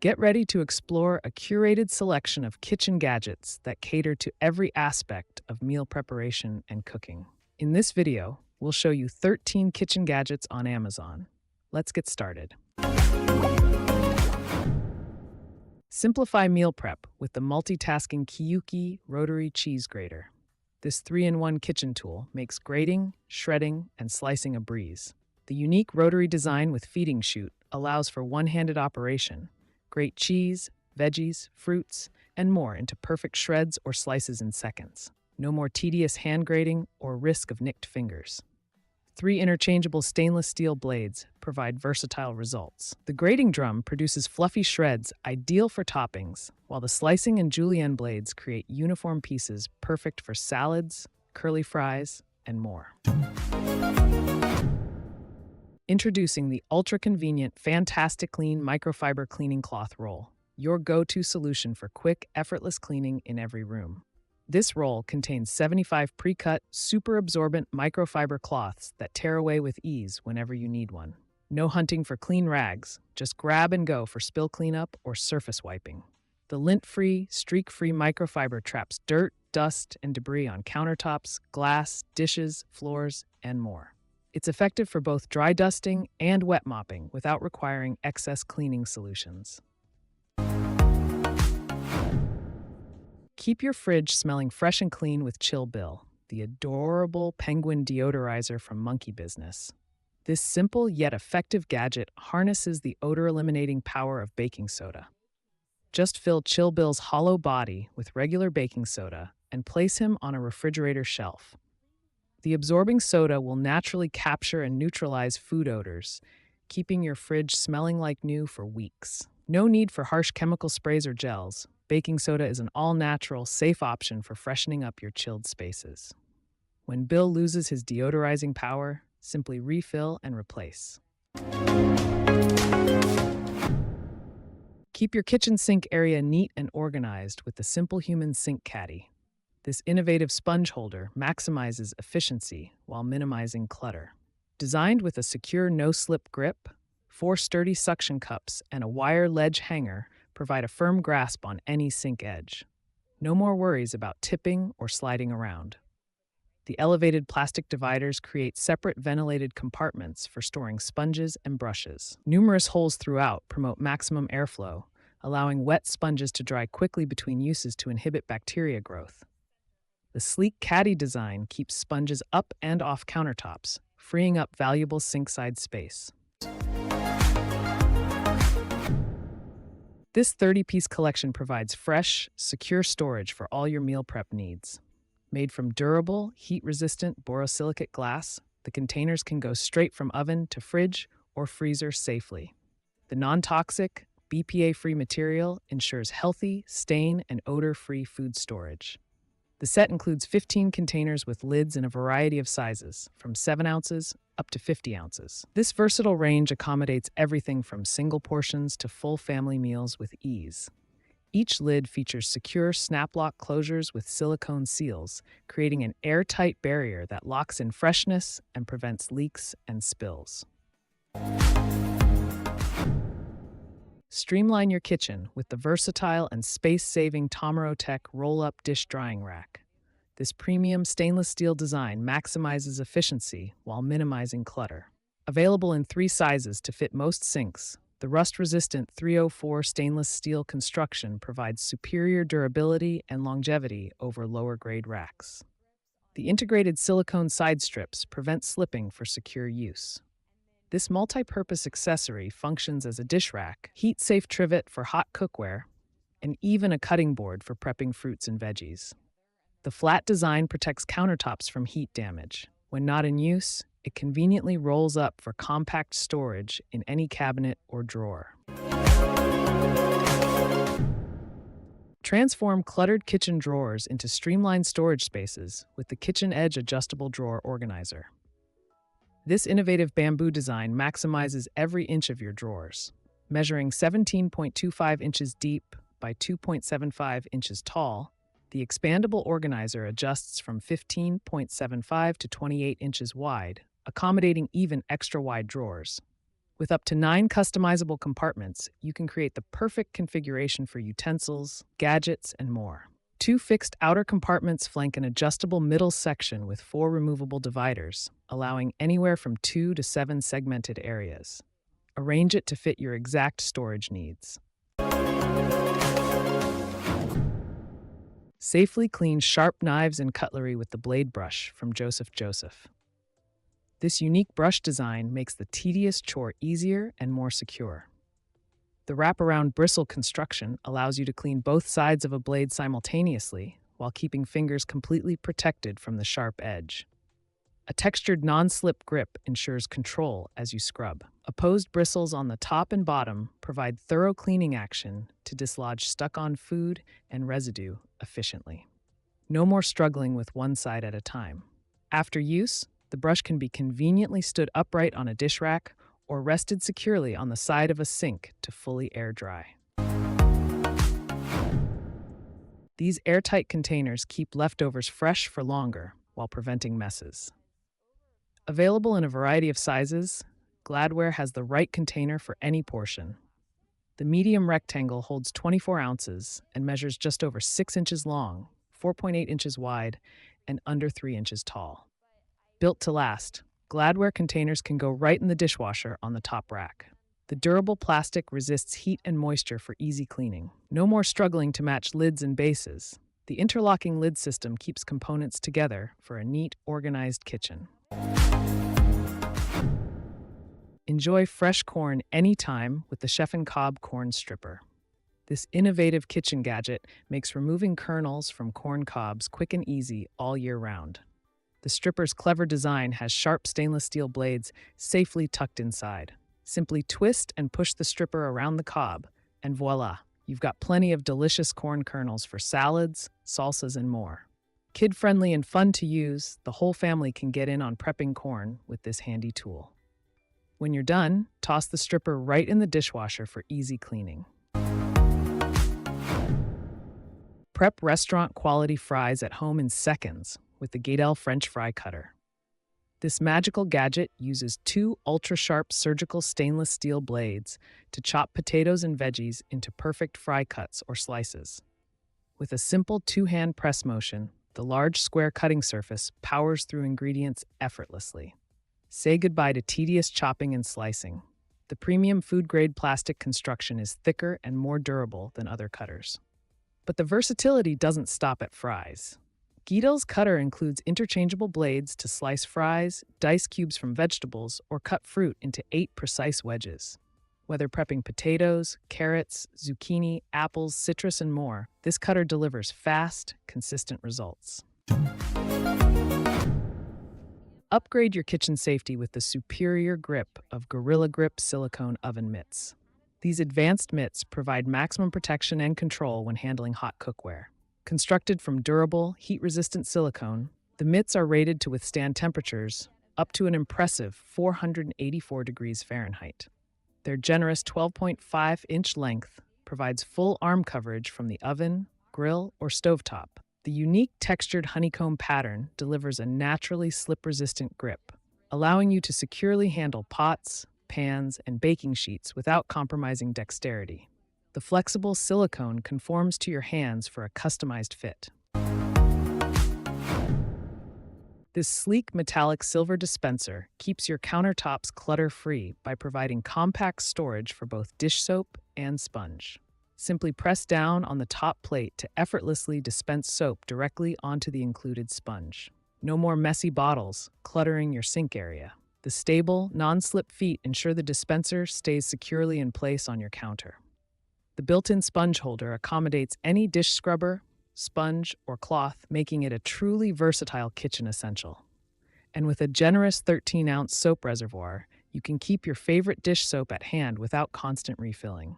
Get ready to explore a curated selection of kitchen gadgets that cater to every aspect of meal preparation and cooking. In this video, we'll show you 13 kitchen gadgets on Amazon. Let's get started. Simplify meal prep with the multitasking KEOUKE Rotary cheese grater. This 3-in-1 kitchen tool makes grating, shredding, and slicing a breeze. The unique rotary design with feeding chute allows for one-handed operation. Grate cheese, veggies, fruits, and more into perfect shreds or slices in seconds. No more tedious hand grating or risk of nicked fingers. 3 interchangeable stainless steel blades provide versatile results. The grating drum produces fluffy shreds ideal for toppings, while the slicing and julienne blades create uniform pieces perfect for salads, curly fries, and more. Introducing the ultra-convenient Fantasticlean microfiber cleaning cloth roll, your go-to solution for quick, effortless cleaning in every room. This roll contains 75 pre-cut, super-absorbent microfiber cloths that tear away with ease whenever you need one. No hunting for clean rags, just grab and go for spill cleanup or surface wiping. The lint-free, streak-free microfiber traps dirt, dust, and debris on countertops, glass, dishes, floors, and more. It's effective for both dry dusting and wet mopping without requiring excess cleaning solutions. Keep your fridge smelling fresh and clean with Chill Bill, the adorable penguin deodorizer from Monkey Business. This simple yet effective gadget harnesses the odor-eliminating power of baking soda. Just fill Chill Bill's hollow body with regular baking soda and place him on a refrigerator shelf. The absorbing soda will naturally capture and neutralize food odors, keeping your fridge smelling like new for weeks. No need for harsh chemical sprays or gels. Baking soda is an all-natural, safe option for freshening up your chilled spaces. When Bill loses his deodorizing power, simply refill and replace. Keep your kitchen sink area neat and organized with the simplehuman sink caddy. This innovative sponge holder maximizes efficiency while minimizing clutter. Designed with a secure no-slip grip, 4 sturdy suction cups and a wire ledge hanger provide a firm grasp on any sink edge. No more worries about tipping or sliding around. The elevated plastic dividers create separate ventilated compartments for storing sponges and brushes. Numerous holes throughout promote maximum airflow, allowing wet sponges to dry quickly between uses to inhibit bacteria growth. The sleek caddy design keeps sponges up and off countertops, freeing up valuable sink-side space. This 30-piece collection provides fresh, secure storage for all your meal prep needs. Made from durable, heat-resistant borosilicate glass, the containers can go straight from oven to fridge or freezer safely. The non-toxic, BPA-free material ensures healthy, stain, and odor-free food storage. The set includes 15 containers with lids in a variety of sizes, from 7 ounces up to 50 ounces. This versatile range accommodates everything from single portions to full family meals with ease. Each lid features secure snap-lock closures with silicone seals, creating an airtight barrier that locks in freshness and prevents leaks and spills. Streamline your kitchen with the versatile and space-saving Tomorotec roll-up dish drying rack. This premium stainless steel design maximizes efficiency while minimizing clutter. Available in 3 sizes to fit most sinks, the rust-resistant 304 stainless steel construction provides superior durability and longevity over lower-grade racks. The integrated silicone side strips prevent slipping for secure use. This multi-purpose accessory functions as a dish rack, heat-safe trivet for hot cookware, and even a cutting board for prepping fruits and veggies. The flat design protects countertops from heat damage. When not in use, it conveniently rolls up for compact storage in any cabinet or drawer. Transform cluttered kitchen drawers into streamlined storage spaces with the KitchenEdge adjustable drawer organizer. This innovative bamboo design maximizes every inch of your drawers. Measuring 17.25 inches deep by 2.75 inches tall, the expandable organizer adjusts from 15.75 to 28 inches wide, accommodating even extra-wide drawers. With up to 9 customizable compartments, you can create the perfect configuration for utensils, gadgets, and more. 2 fixed outer compartments flank an adjustable middle section with 4 removable dividers, allowing anywhere from 2 to 7 segmented areas. Arrange it to fit your exact storage needs. Safely clean sharp knives and cutlery with the BladeBrush from Joseph. This unique brush design makes the tedious chore easier and more secure. The wraparound bristle construction allows you to clean both sides of a blade simultaneously while keeping fingers completely protected from the sharp edge. A textured non-slip grip ensures control as you scrub. Opposed bristles on the top and bottom provide thorough cleaning action to dislodge stuck-on food and residue efficiently. No more struggling with one side at a time. After use, the brush can be conveniently stood upright on a dish rack or rested securely on the side of a sink to fully air dry. These airtight containers keep leftovers fresh for longer while preventing messes. Available in a variety of sizes, GladWare has the right container for any portion. The medium rectangle holds 24 ounces and measures just over 6 inches long, 4.8 inches wide, and under 3 inches tall. Built to last, GladWare containers can go right in the dishwasher on the top rack. The durable plastic resists heat and moisture for easy cleaning. No more struggling to match lids and bases. The interlocking lid system keeps components together for a neat, organized kitchen. Enjoy fresh corn anytime with the Chef and Cobb Corn Stripper. This innovative kitchen gadget makes removing kernels from corn cobs quick and easy all year round. The stripper's clever design has sharp stainless steel blades safely tucked inside. Simply twist and push the stripper around the cob, and voila, you've got plenty of delicious corn kernels for salads, salsas, and more. Kid-friendly and fun to use, the whole family can get in on prepping corn with this handy tool. When you're done, toss the stripper right in the dishwasher for easy cleaning. Prep restaurant-quality fries at home in seconds with the Geedel French fry cutter. This magical gadget uses 2 ultra-sharp surgical stainless steel blades to chop potatoes and veggies into perfect fry cuts or slices. With a simple 2-hand press motion, the large square cutting surface powers through ingredients effortlessly. Say goodbye to tedious chopping and slicing. The premium food-grade plastic construction is thicker and more durable than other cutters. But the versatility doesn't stop at fries. Geedel's cutter includes interchangeable blades to slice fries, dice cubes from vegetables, or cut fruit into 8 precise wedges. Whether prepping potatoes, carrots, zucchini, apples, citrus, and more, this cutter delivers fast, consistent results. Upgrade your kitchen safety with the superior grip of Gorilla Grip silicone oven mitts. These advanced mitts provide maximum protection and control when handling hot cookware. Constructed from durable, heat-resistant silicone, the mitts are rated to withstand temperatures up to an impressive 484 degrees Fahrenheit. Their generous 12.5-inch length provides full arm coverage from the oven, grill, or stovetop. The unique textured honeycomb pattern delivers a naturally slip-resistant grip, allowing you to securely handle pots, pans, and baking sheets without compromising dexterity. The flexible silicone conforms to your hands for a customized fit. This sleek metallic silver dispenser keeps your countertops clutter-free by providing compact storage for both dish soap and sponge. Simply press down on the top plate to effortlessly dispense soap directly onto the included sponge. No more messy bottles cluttering your sink area. The stable, non-slip feet ensure the dispenser stays securely in place on your counter. The built-in sponge holder accommodates any dish scrubber, sponge, or cloth, making it a truly versatile kitchen essential. And with a generous 13-ounce soap reservoir, you can keep your favorite dish soap at hand without constant refilling.